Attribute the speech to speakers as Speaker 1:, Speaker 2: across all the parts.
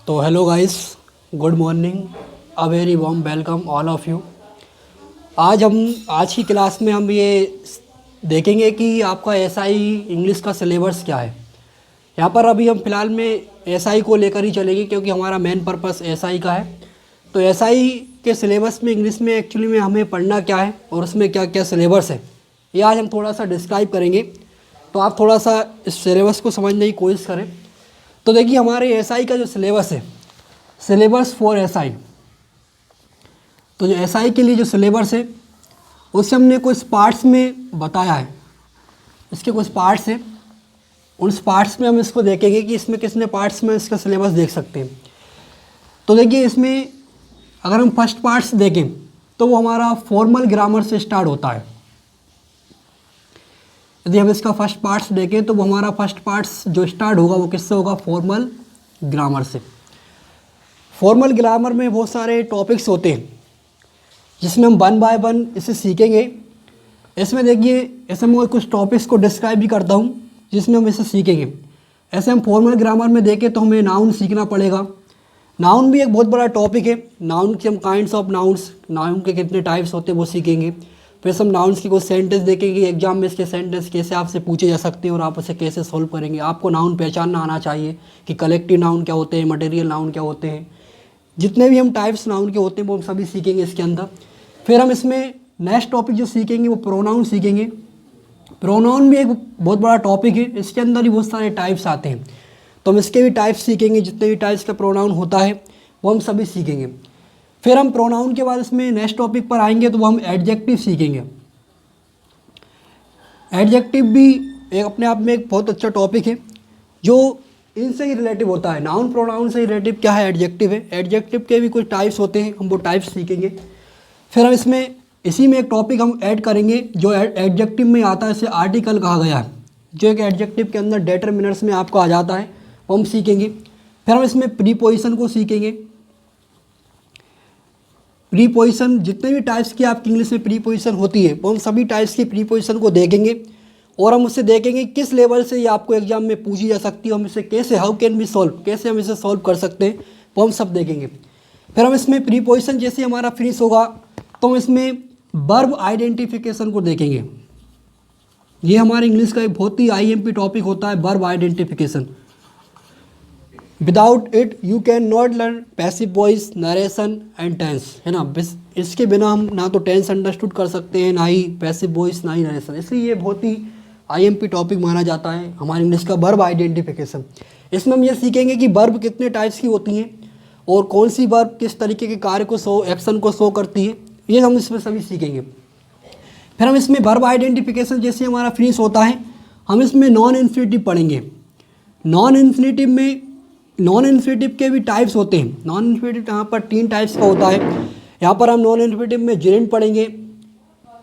Speaker 1: तो hello guys, good morning, a very warm welcome all of you. आज की class में हम ये देखेंगे कि आपका एसआई इंग्लिश का सिलेबस क्या है। यहाँ पर अभी हम फ़िलहाल में एसआई को लेकर ही चलेंगे क्योंकि हमारा मेन पर्पस एसआई का है। तो एसआई के सिलेबस में इंग्लिश में एक्चुअली में हमें पढ़ना क्या है और उसमें क्या क्या सिलेबस है, ये आज हम थोड़ा सा डिस्क्राइब करेंगे। तो आप थोड़ा सा इस सिलेबस को समझने की कोशिश करें। तो देखिए, हमारे एसआई का जो सिलेबस है, सिलेबस फॉर एसआई, तो जो एसआई के लिए जो सिलेबस है उससे हमने कुछ पार्ट्स में बताया है। इसके कुछ पार्ट्स हैं, उन पार्ट्स में हम इसको देखेंगे कि इसमें कितने पार्ट्स में इसका सिलेबस देख सकते हैं। तो देखिए, इसमें अगर हम फर्स्ट पार्ट्स देखें तो वो हमारा फॉर्मल ग्रामर से स्टार्ट होता है। यदि हम इसका फर्स्ट पार्ट्स देखें तो वो हमारा फर्स्ट पार्ट्स जो स्टार्ट होगा वो किससे होगा? फॉर्मल ग्रामर से। फॉर्मल ग्रामर में बहुत सारे टॉपिक्स होते हैं जिसमें हम वन बाय वन इसे सीखेंगे। इसमें देखिए, ऐसे मैं कुछ टॉपिक्स को डिस्क्राइब भी करता हूँ जिसमें हम इसे सीखेंगे। ऐसे हम फॉर्मल ग्रामर में देखें तो हमें नाउन सीखना पड़ेगा। नाउन भी एक बहुत बड़ा टॉपिक है। नाउन के हम काइंड्स ऑफ नाउन्स, नाउन के कितने टाइप्स होते हैं वो सीखेंगे। फिर हम नाउन्स की कुछ सेंटेंस देखेंगे, एग्जाम में इसके सेंटेंस कैसे आपसे पूछे जा सकते हैं और आप उसे कैसे सॉल्व करेंगे। आपको नाउन पहचानना आना चाहिए कि कलेक्टिव नाउन क्या होते हैं, मटेरियल नाउन क्या होते हैं, जितने भी हम टाइप्स नाउन के होते हैं वो हम सभी सीखेंगे इसके अंदर। फिर हम इसमें नेक्स्ट टॉपिक जो सीखेंगे वो प्रोनाउन सीखेंगे। प्रोनाउन भी एक बहुत बड़ा टॉपिक है, इसके अंदर ही बहुत सारे टाइप्स आते हैं, तो हम इसके भी टाइप्स सीखेंगे। जितने भी टाइप्स का प्रोनाउन होता है वो हम सभी सीखेंगे। फिर हम प्रोनाउन के बाद इसमें नेक्स्ट टॉपिक पर आएंगे तो वो हम एडजेक्टिव सीखेंगे। एडजेक्टिव भी एक अपने आप में एक बहुत अच्छा टॉपिक है जो इनसे ही रिलेटिव होता है। नाउन प्रोनाउन से रिलेटिव क्या है? एडजेक्टिव है। एडजेक्टिव के भी कुछ टाइप्स होते हैं, हम वो टाइप्स सीखेंगे। फिर हम इसमें इसी में एक टॉपिक हम ऐड करेंगे जो एडजेक्टिव में आता है, इसे आर्टिकल कहा गया है, जो एक एडजेक्टिव के अंदर डिटरमिनर्स में आपको आ जाता है, वो हम सीखेंगे। फिर हम इसमें प्रीपोजिशन को सीखेंगे। प्रीपोजिशन, जितने भी टाइप्स की आपकी इंग्लिश में प्रीपोजिशन होती है वो हम सभी टाइप्स की प्रीपोजिशन को देखेंगे और हम उससे देखेंगे किस लेवल से ये आपको एग्जाम में पूछी जा सकती है, हम इसे कैसे, हाउ कैन बी सॉल्व, कैसे हम इसे सॉल्व कर सकते हैं, वो हम सब देखेंगे। फिर हम इसमें प्रीपोजिशन जैसे हमारा फिनिश होगा तो हम इसमें वर्ब आइडेंटिफिकेशन को देखेंगे। ये हमारे इंग्लिश का एक बहुत ही आईएमपी टॉपिक होता है, verb identification. Without it you can not learn passive voice, narration and tense, है ना। इसके बिना हम ना तो टेंस अंडरस्टूड कर सकते हैं, ना ही पैसिव वॉइस, ना ही नरेशन। इसलिए ये बहुत ही आईएमपी टॉपिक माना जाता है हमारे इंग्लिश का, वर्ब आइडेंटिफिकेशन। इसमें हम ये सीखेंगे कि वर्ब कितने टाइप्स की होती हैं और कौन सी वर्ब किस तरीके के कार्य को एक्शन को शो करती है, ये हम इसमें सभी सीखेंगे। फिर हम इसमें वर्ब आइडेंटिफिकेशन जैसे हमारा फिनिश होता है, हम इसमें नॉन इन्फिनिटिव पढ़ेंगे। नॉन इन्फिनिटिव के भी टाइप्स होते हैं। नॉन इन्फिनिटिव यहाँ पर 3 टाइप्स का होता है। यहाँ पर हम नॉन इन्फिनिटिव में जेरेंट पढ़ेंगे,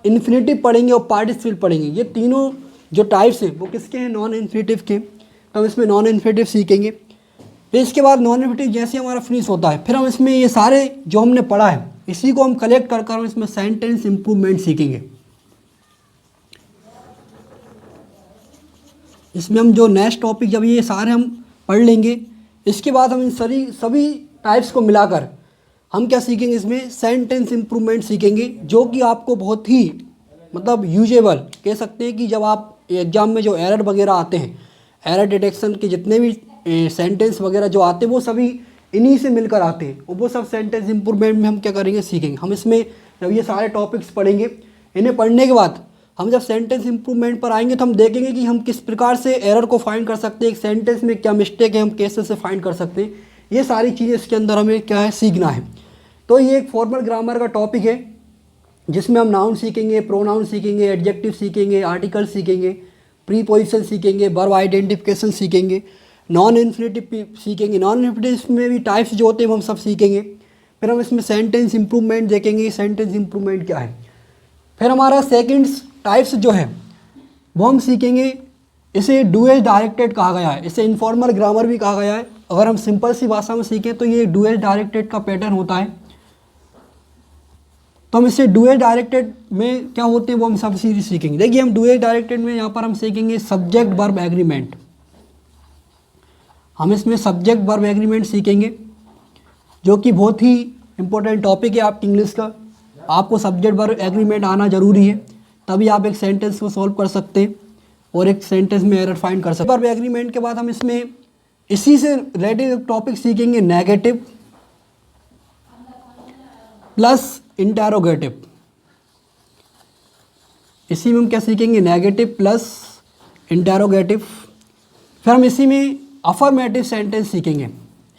Speaker 1: इन्फिनिटिव पढ़ेंगे और पार्टिसिपल पढ़ेंगे। ये तीनों जो टाइप्स हैं वो किसके हैं? नॉन इन्फिनिटिव के। तो हम इसमें नॉन इन्फिनिटिव सीखेंगे। फिर इसके बाद नॉन इन्फिनिटिव जैसे हमारा फिनिश होता है, फिर हम इसमें ये सारे जो हमने पढ़ा है इसी को हम कलेक्ट कर हम इसमें सेंटेंस इंप्रूवमेंट सीखेंगे। इसमें हम जो नेक्स्ट टॉपिक, जब ये सारे हम पढ़ लेंगे, इसके बाद हम इन सभी टाइप्स को मिलाकर हम क्या सीखेंगे? इसमें सेंटेंस इंप्रूवमेंट सीखेंगे, जो कि आपको बहुत ही मतलब यूजेबल कह सकते हैं कि जब आप एग्जाम में जो एरर वगैरह आते हैं, एरर डिटेक्शन के जितने भी सेंटेंस वगैरह जो आते हैं वो सभी इन्हीं से मिलकर आते हैं, और वो सब सेंटेंस इंप्रूवमेंट में हम क्या करेंगे? सीखेंगे। हम इसमें जब ये सारे टॉपिक्स पढ़ेंगे, इन्हें पढ़ने के बाद हम जब सेंटेंस इंप्रूवमेंट पर आएंगे तो हम देखेंगे कि हम किस प्रकार से एरर को फाइंड कर सकते हैं, एक सेंटेंस में क्या मिस्टेक है हम कैसे से फाइंड कर सकते हैं। ये सारी चीज़ें इसके अंदर हमें क्या है? सीखना है। तो ये एक फॉर्मल ग्रामर का टॉपिक है जिसमें हम नाउन सीखेंगे, प्रोनाउन सीखेंगे, एडजेक्टिव सीखेंगे, आर्टिकल सीखेंगे, प्रीपोजिशन सीखेंगे, वर्ब आइडेंटिफिकेशन सीखेंगे, नॉन इन्फिनिटिव सीखेंगे। नॉन इन्फिनिटिव में भी टाइप्स जो होते हैं वो हम सब सीखेंगे। फिर हम इसमें सेंटेंस इंप्रूवमेंट देखेंगे, सेंटेंस इंप्रूवमेंट क्या है। फिर हमारा सेकंड टाइप्स जो है वो हम सीखेंगे। इसे डुअल डायरेक्टेड कहा गया है, इसे इनफॉर्मल ग्रामर भी कहा गया है। अगर हम सिंपल सी भाषा में सीखें तो ये डुअल डायरेक्टेड का पैटर्न होता है। तो हम इसे डुअल डायरेक्टेड में क्या होते हैं वो हम सब सीरीज सीखेंगे। देखिए, हम डुअल डायरेक्टेड में यहाँ पर हम सीखेंगे सब्जेक्ट वर्ब एग्रीमेंट। हम इसमें सब्जेक्ट वर्ब एग्रीमेंट सीखेंगे। जो कि बहुत ही इम्पोर्टेंट टॉपिक है आपकी इंग्लिश का। आपको सब्जेक्ट वर्ब एग्रीमेंट आना ज़रूरी है, तभी आप एक सेंटेंस को सॉल्व कर सकते हैं और एक सेंटेंस में एरर फाइंड कर सकते हैं। वर्ब एग्रीमेंट के बाद हम इसमें इसी से रिलेटेड टॉपिक सीखेंगे, नेगेटिव प्लस इंटेरोगेटिव। इसी में हम क्या सीखेंगे, नेगेटिव प्लस इंटेरोगेटिव। फिर हम इसी में अफर्मेटिव सेंटेंस सीखेंगे।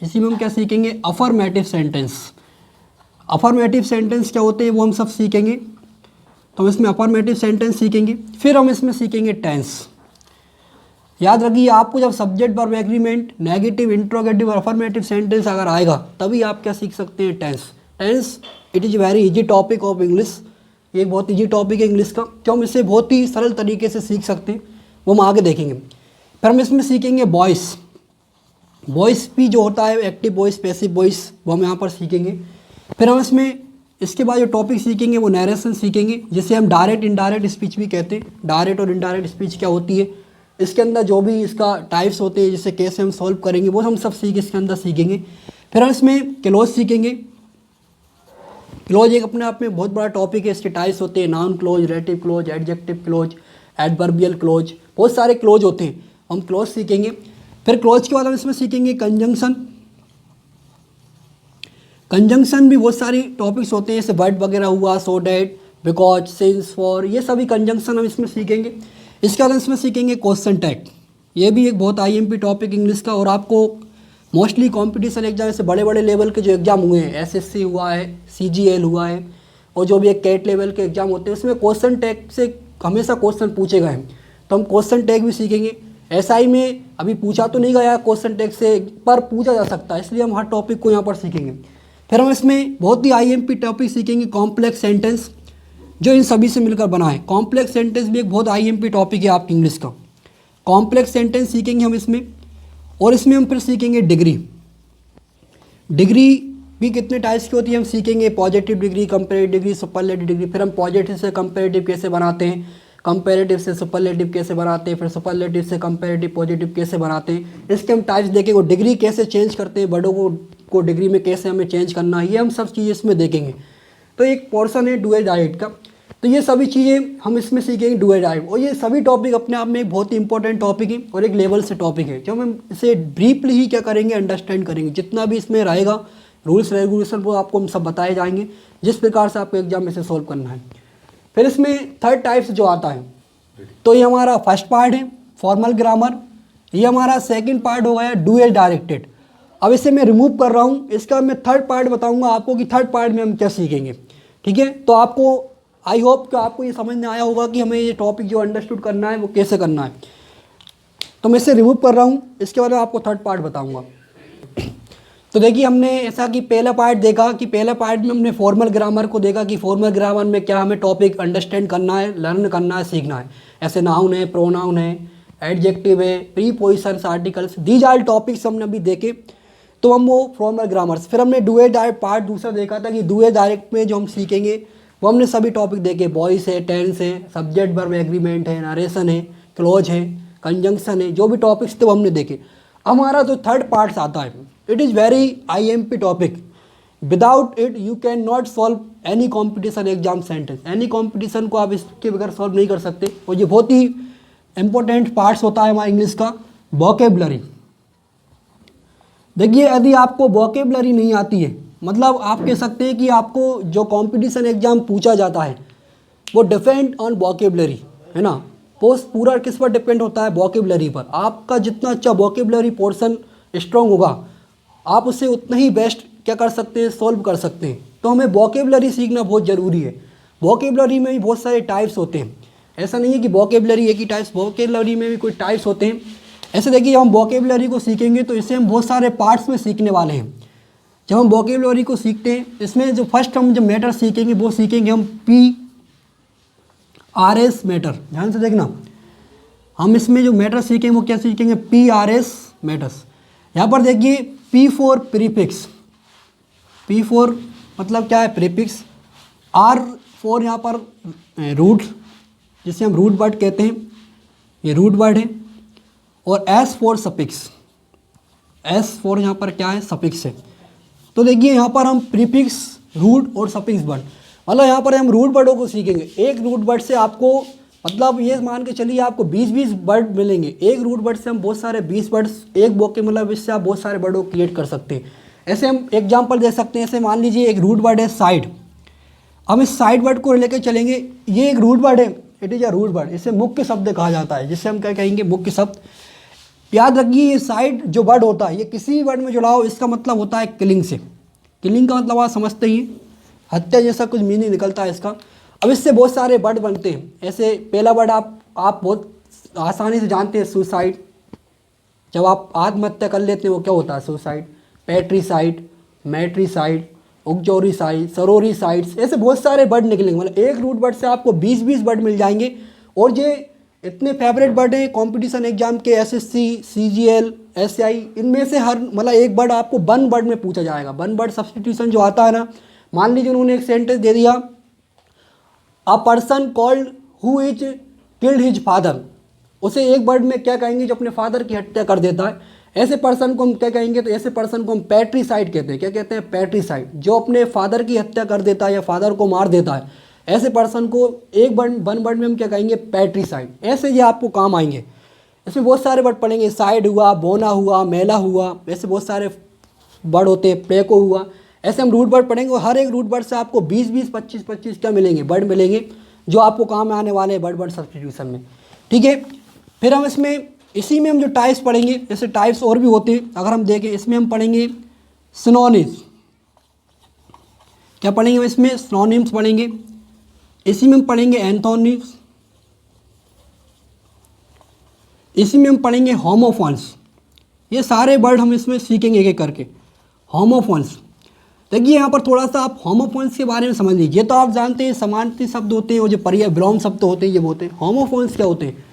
Speaker 1: इसी में हम क्या सीखेंगे, अफर्मेटिव सेंटेंस। अफर्मेटिव सेंटेंस क्या होते हैं वो हम सब सीखेंगे। तो हम इसमें अफर्मेटिव सेंटेंस सीखेंगे। फिर हम इसमें सीखेंगे टेंस। याद रखिए, आपको जब subject verb agreement, negative, interrogative और अफर्मेटिव सेंटेंस अगर आएगा तभी आप क्या सीख सकते हैं, tense. Tense it is very easy topic of English. ये एक बहुत इजी टॉपिक है इंग्लिश का, जो हम इसे बहुत ही सरल तरीके से सीख सकते हैं, वो हम आगे देखेंगे। फिर हम इसमें सीखेंगे वॉइस। वॉइस भी जो होता है, एक्टिव वॉइस, पैसिव वॉइस, वो हम यहाँ पर सीखेंगे। फिर हम इसमें इसके बाद जो टॉपिक सीखेंगे वो नरेशन सीखेंगे, जिसे हम डायरेक्ट इनडायरेक्ट स्पीच भी कहते हैं। डायरेक्ट और इनडायरेक्ट स्पीच क्या होती है, इसके अंदर जो भी इसका टाइप्स होते हैं, जिसे कैसे हम सॉल्व करेंगे, वो हम सब इसके अंदर सीखेंगे। फिर हम इसमें क्लोज सीखेंगे। क्लोज एक अपने आप में बहुत बड़ा टॉपिक है। इसके टाइप्स होते हैं, noun close, relative close, adjective close, adverbial close, बहुत सारे क्लोज होते हैं, हम क्लोज सीखेंगे। फिर क्लोज के बाद हम इसमें सीखेंगे कंजंक्शन। कंजंक्शन भी बहुत सारी टॉपिक्स होते हैं, जैसे बट वगैरह हुआ, so that, because, since, for, ये सभी कंजंक्शन हम इसमें सीखेंगे। इसके बाद हम इसमें सीखेंगे क्वेश्चन टैग। ये भी एक बहुत आईएमपी टॉपिक इंग्लिश का, और आपको मोस्टली कॉम्पिटिशन एग्जाम से बड़े बड़े लेवल के जो एग्ज़ाम हुए हैं, एसएससी हुआ है, सीजीएल हुआ है, और जो भी एक कैट लेवल के एग्ज़ाम होते हैं, उसमें क्वेश्चन टैग से हमेशा क्वेश्चन पूछे गए हैं। तो हम क्वेश्चन टैग भी सीखेंगे। एसआई में अभी पूछा तो नहीं गया क्वेश्चन टैग से, पर पूछा जा सकता है, इसलिए हम हर टॉपिक को यहाँ पर सीखेंगे। फिर हम इसमें बहुत ही आईएमपी टॉपिक सीखेंगे, कॉम्प्लेक्स सेंटेंस, जो इन सभी से मिलकर बना है। कॉम्प्लेक्स सेंटेंस भी एक बहुत आईएमपी टॉपिक है आपकी इंग्लिश का। कॉम्प्लेक्स सेंटेंस सीखेंगे हम इसमें, और इसमें हम फिर सीखेंगे डिग्री। डिग्री भी कितने टाइप्स की होती है हम सीखेंगे, positive degree, comparative degree, superlative degree. फिर हम पॉजिटिव से कंपेरेटिव कैसे बनाते हैं, कंपेरेटिव से सुपरलेटिव कैसे बनाते हैं, फिर सुपरलेटिव से कंपेरेटिव पॉजिटिव कैसे बनाते हैं, इसके हम टाइप्स देखेंगे। वो डिग्री कैसे चेंज करते हैं, वर्डों को डिग्री में कैसे हमें चेंज करना है, ये हम सब चीज़ें इसमें देखेंगे। तो एक पोर्शन है डुअल डायरेक्ट का, तो ये सभी चीज़ें हम इसमें सीखेंगे डुअल डायरेक्ट। और ये सभी टॉपिक अपने आप में एक बहुत ही इंपॉर्टेंट टॉपिक है और एक लेवल से टॉपिक है, जब हम इसे ब्रीफली ही क्या करेंगे, अंडरस्टैंड करेंगे। जितना भी इसमें रहेगा रूल्स रेगुलेशन, वो आपको हम सब बताए जाएंगे, जिस प्रकार से आपको एग्जाम में से सॉल्व करना है। फिर इसमें थर्ड टाइप्स जो आता है, तो ये हमारा फर्स्ट पार्ट है फॉर्मल ग्रामर। ये हमारा सेकंड पार्ट हो गया डुअल डायरेक्टेड। अब इसे मैं रिमूव कर रहा हूँ, इसका मैं थर्ड पार्ट बताऊँगा आपको कि थर्ड पार्ट में हम क्या सीखेंगे। ठीक है, तो आपको आई होप कि आपको ये समझ में आया होगा कि हमें ये टॉपिक जो अंडरस्टूड करना है वो कैसे करना है। तो मैं इसे रिमूव कर रहा हूँ, इसके बाद आपको थर्ड पार्ट बताऊँगा। तो देखिए, हमने ऐसा कि पहला पार्ट देखा कि पहला पार्ट में हमने फॉर्मल ग्रामर को देखा कि फॉर्मल ग्रामर में क्या हमें टॉपिक अंडरस्टैंड करना है, लर्न करना है, सीखना है। ऐसे नाउन है, प्रोनाउन है, एडजेक्टिव है, prepositions, articles, these are topics हमने अभी देखे। तो हम वो फॉर्मल ग्रामर्स। फिर हमने डुअल डायरेक्ट पार्ट दूसरा देखा था कि डुअल डायरेक्ट में जो हम सीखेंगे वो हमने सभी टॉपिक देखे, वॉइस है, टेंस है, सब्जेक्ट वर्ब एग्रीमेंट है, नरेशन है, क्लोज है, कंजंक्शन है, जो भी टॉपिक्स थे वो हमने देखे। हमारा जो थर्ड पार्ट आता है, it is very IMP topic. Without it you can not solve any competition exam sentence. Any competition को आप इसके बगैर सॉल्व नहीं कर सकते। और ये बहुत ही इंपॉर्टेंट पार्ट्स होता है हमारा इंग्लिश का, वोकेबलरी। देखिए, यदि आपको वोकेबलरी नहीं आती है, मतलब आप कह सकते हैं कि आपको जो कंपटीशन एग्जाम पूछा जाता है वो डिपेंड ऑन वोकेबलरी, है ना। पोस्ट पूरा किस पर डिपेंड होता है, वोकेबलरी पर। आपका जितना अच्छा वोकेबलरी पोर्शन स्ट्रॉन्ग होगा, आप उससे उतना ही बेस्ट क्या कर सकते हैं, सॉल्व कर सकते हैं। तो हमें वोकेबलरी सीखना बहुत ज़रूरी है। वोकेबलरी में भी बहुत सारे टाइप्स होते हैं, ऐसा नहीं है कि वोकेबलरी एक ही टाइप्स, वोकेबलरी में भी कोई टाइप्स होते हैं। ऐसे देखिए, हम वोकेबलरी को सीखेंगे तो इसे हम बहुत सारे पार्ट्स में सीखने वाले हैं। जब हम वोकेबलरी को सीखते हैं, इसमें जो फर्स्ट हम जो मैटर सीखेंगे वो सीखेंगे हम PRS मैटर। ध्यान से देखना, हम इसमें जो मैटर सीखेंगे वो क्या सीखेंगे, PRS मैटर्स। यहाँ पर देखिए, P for prefix, P for मतलब क्या है, प्रीफिक्स। R फॉर यहाँ पर रूट, जिसे हम रूट वर्ड कहते हैं, ये रूट वर्ड है। और S for suffix, S for यहाँ पर क्या है, सफिक्स है। तो देखिए यहाँ पर हम प्रीफिक्स, रूट और सफिक्स वर्ड, मतलब यहाँ पर हम रूट वर्डों को सीखेंगे। एक रूट वर्ड से आपको मतलब ये मान के चलिए आपको 20-20 वर्ड मिलेंगे। एक रूट वर्ड से हम बहुत सारे 20 वर्ड्स एक वोकैबुलरी से आप बहुत सारे वर्डों को क्रिएट कर सकते हैं। ऐसे हम एग्जांपल दे सकते हैं। ऐसे मान लीजिए एक रूट वर्ड है साइड, हम इस साइड वर्ड को लेकर चलेंगे। ये एक रूट वर्ड है, it is a root word, इसे मुख्य शब्द कहा जाता है, जिससे हम क्या कहेंगे, मुख्य शब्द। याद रखिए ये साइड जो वर्ड होता है ये किसी वर्ड में जुड़ा हो, इसका मतलब होता है किलिंग से। किलिंग का मतलब आप समझते ही, हत्या जैसा कुछ मीनिंग निकलता है इसका। अब इससे बहुत सारे वर्ड बनते हैं। ऐसे पहला वर्ड आप बहुत आसानी से जानते हैं, सुसाइड। जब आप आत्महत्या कर लेते हैं वो क्या होता है, सुसाइड। पैट्रीसाइड, मैट्रीसाइड, उगजोरीसाइड, सरोरीसाइड्स, ऐसे बहुत सारे वर्ड निकलेंगे। मतलब एक रूट वर्ड से आपको 20-20 वर्ड मिल जाएंगे। और ये इतने फेवरेट वर्ड हैं कॉम्पिटिशन एग्जाम के, एसएससी, सीजीएल, एसआई, इनमें से हर मतलब एक वर्ड आपको वन वर्ड में पूछा जाएगा। वन वर्ड सब्स्टिट्यूशन जो आता है ना, मान लीजिए उन्होंने एक सेंटेंस दे दिया, a person called who is killed his father, उसे एक वर्ड में क्या कहेंगे, जो अपने फादर की हत्या कर देता है। ऐसे पर्सन को हम क्या कहेंगे, तो ऐसे पर्सन को हम पैट्रीसाइड कहते हैं। क्या कहते हैं, पैट्रीसाइड, जो अपने फादर की हत्या कर देता है या फादर को मार देता है, ऐसे पर्सन को एक वन वर्ड में हम क्या कहेंगे, पैट्रीसाइड। ऐसे ये आपको काम आएंगे। इसमें बहुत सारे वर्ड पढ़ेंगे, साइड हुआ, बोना हुआ, मेला हुआ, ऐसे बहुत सारे वर्ड होते हैं, प्लेको हुआ। ऐसे हम रूट वर्ड पढ़ेंगे और हर एक रूट वर्ड से आपको 20-20, 25-25 क्या मिलेंगे, वर्ड मिलेंगे, जो आपको काम में आने वाले हैं वर्ड सब्स्टिट्यूशन में। ठीक है, फिर हम इसमें इसी में हम जो टाइप्स पढ़ेंगे, जैसे टाइप्स और भी होते हैं। अगर हम देखें इसमें हम पढ़ेंगे सिनोनिम्स। क्या पढ़ेंगे इसमें, सिनोनिम्स पढ़ेंगे। इसी में हम पढ़ेंगे एंथोनिम्स। इसी में हम पढ़ेंगे होमोफोन्स। ये सारे वर्ड हम इसमें सीखेंगे एक एक करके। होमोफोन्स, देखिए यहाँ पर थोड़ा सा आप होमोफोन्स के बारे में समझ लीजिए। तो आप जानते हैं समानार्थी शब्द होते हैं और जो पर्याय विलोम शब्द होते हैं ये होते हैं। होमोफोन्स क्या होते हैं,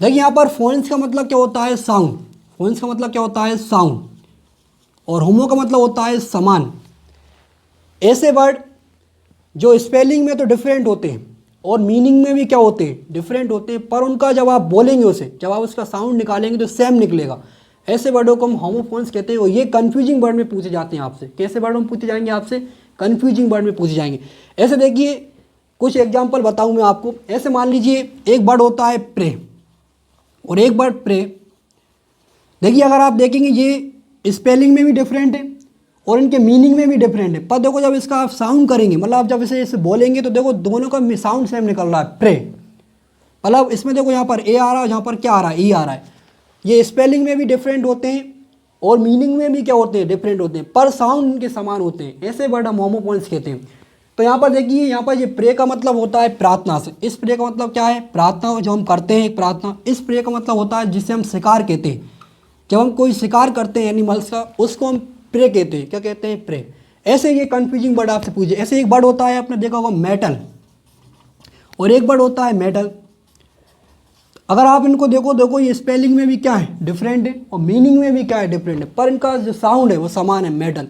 Speaker 1: देखिए यहाँ पर फोन्स का मतलब क्या होता है, साउंड। फोन्स का मतलब क्या होता है, साउंड। और होमो का मतलब होता है समान। ऐसे वर्ड जो स्पेलिंग में तो डिफरेंट होते हैं और मीनिंग में भी क्या होते हैं, डिफरेंट होते हैं, पर उनका जब आप बोलेंगे उसे, जब आप उसका साउंड निकालेंगे तो सेम निकलेगा। ऐसे वर्डों को हम होमोफोन्स कहते हैं। और ये कन्फ्यूजिंग वर्ड में पूछे जाते हैं आपसे। कैसे वर्ड में पूछे जाएंगे आपसे, कन्फ्यूजिंग वर्ड में पूछे जाएंगे। ऐसे देखिए कुछ एग्जाम्पल बताऊँ मैं आपको। ऐसे मान लीजिए एक वर्ड होता है प्रे और एक वर्ड प्रे। देखिए अगर आप देखेंगे ये स्पेलिंग में भी डिफरेंट है और इनके मीनिंग में भी डिफरेंट है। पर देखो जब इसका आप साउंड करेंगे, मतलब आप जब इसे बोलेंगे तो देखो दोनों का साउंड सेम निकल रहा है, प्रे। मतलब इसमें देखो यहाँ पर ए आ रहा है, यहाँ पर क्या आ रहा है, ई आ रहा है। ये स्पेलिंग में भी डिफरेंट होते हैं और मीनिंग में भी क्या होते हैं, डिफरेंट होते हैं, पर साउंड इनके समान होते हैं। ऐसे वर्ड हम होमोफोन्स कहते हैं। तो यहाँ पर देखिए, यहाँ पर ये प्रे का मतलब होता है प्रार्थना से। इस प्रे का मतलब क्या है, प्रार्थना जो हम करते हैं, प्रार्थना। इस प्रे का मतलब होता है जिसे हम शिकार कहते हैं। जब हम कोई शिकार करते हैं एनिमल्स का, उसको हम प्रे कहते हैं। क्या कहते हैं, प्रे। ऐसे ये कन्फ्यूजिंग वर्ड आपसे पूछे। ऐसे एक वर्ड होता है, आपने देखा होगा मेटल, और एक वर्ड होता है मेटल। अगर आप इनको देखो ये स्पेलिंग में भी क्या है, डिफरेंट है, और मीनिंग में भी क्या है, डिफरेंट है, पर इनका जो साउंड है वो समान है, मेटल।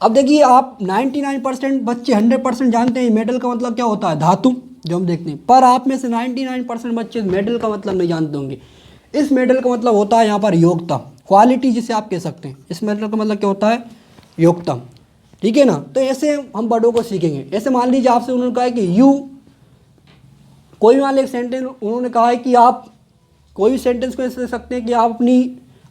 Speaker 1: अब देखिए आप 99% बच्चे 100% जानते हैं मेटल का मतलब क्या होता है, धातु, जो हम देखते हैं। पर आप में से 99% बच्चे मेटल का मतलब नहीं जानते होंगे। इस मेटल का मतलब होता है यहाँ पर योग्यता, क्वालिटी, जिसे आप कह सकते हैं। इस मेटल का मतलब क्या होता है, योग्यता। ठीक है ना। तो ऐसे हम वर्डों को सीखेंगे। ऐसे मान लीजिए आपसे उन्होंने कहा है कि यू, कोई भी मान लीजिए एक सेंटेंस उन्होंने कहा है कि आप कोई भी सेंटेंस को ऐसे दे सकते हैं कि आप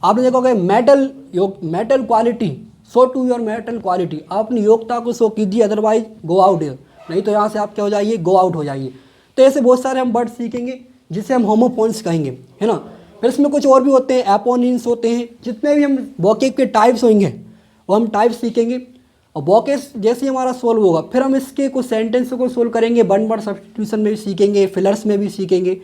Speaker 1: आपने देखा होगा mettle quality, show to your mettle quality. आप अपनी योग्यता को शो कीजिए, अदरवाइज गो आउट हियर, नहीं तो यहाँ से आप क्या हो जाइए, गो आउट हो जाइए। तो ऐसे बहुत सारे हम वर्ड सीखेंगे जिसे हम होमोफोन्स कहेंगे, है ना। फिर इसमें कुछ और भी होते हैं, एपोनिम्स होते हैं। जितने भी हम वोकेब के टाइप्स होंगे वो हम टाइप्स सीखेंगे। और वोकेब जैसे ही हमारा सोल्व होगा, फिर हम इसके कुछ सेंटेंस को सोल्व करेंगे, वन वर्ड सब्स्टिट्यूशन में भी सीखेंगे, फिलर्स में भी सीखेंगे।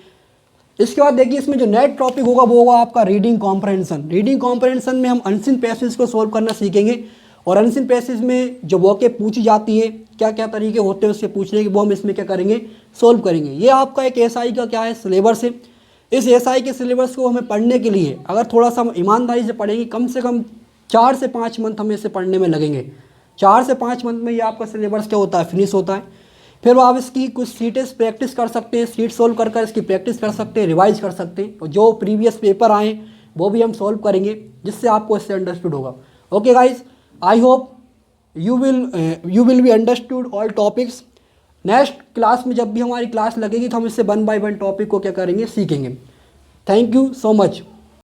Speaker 1: इसके बाद देखिए इसमें जो नेक्स्ट टॉपिक होगा वो होगा आपका रीडिंग कॉम्प्रहेंशन। रीडिंग कॉम्प्रहेंशन में हम अनसीन पैसेज को सोल्व करना सीखेंगे। और अनसीन पैसेज में जो वोकेब पूछी जाती है, क्या क्या तरीके होते हैं उससे पूछने के, वो हम इसमें क्या करेंगे, सोल्व करेंगे। ये आपका एक एसआई का क्या है, सिलेबस है। इस एसआई के सिलेबस को हमें पढ़ने के लिए अगर थोड़ा सा हम ईमानदारी से पढ़ेंगे, कम से कम 4 से 5 मंथ हमें इसे पढ़ने में लगेंगे। 4 से 5 मंथ में ये आपका सिलेबस क्या होता है, फिनिश होता है। फिर आप इसकी कुछ सीटें प्रैक्टिस कर सकते हैं, सीट सोल्व कर इसकी प्रैक्टिस कर सकते हैं, रिवाइज कर सकते हैं। और जो प्रीवियस पेपर आए वो भी हम सॉल्व करेंगे, जिससे आपको इससे अंडरस्टूड होगा। Okay guys, I hope you will be understood all topics. Next class में जब भी हमारी क्लास लगेगी तो हम इससे 1 बाय 1 टॉपिक को क्या करेंगे, सीखेंगे। Thank you so much.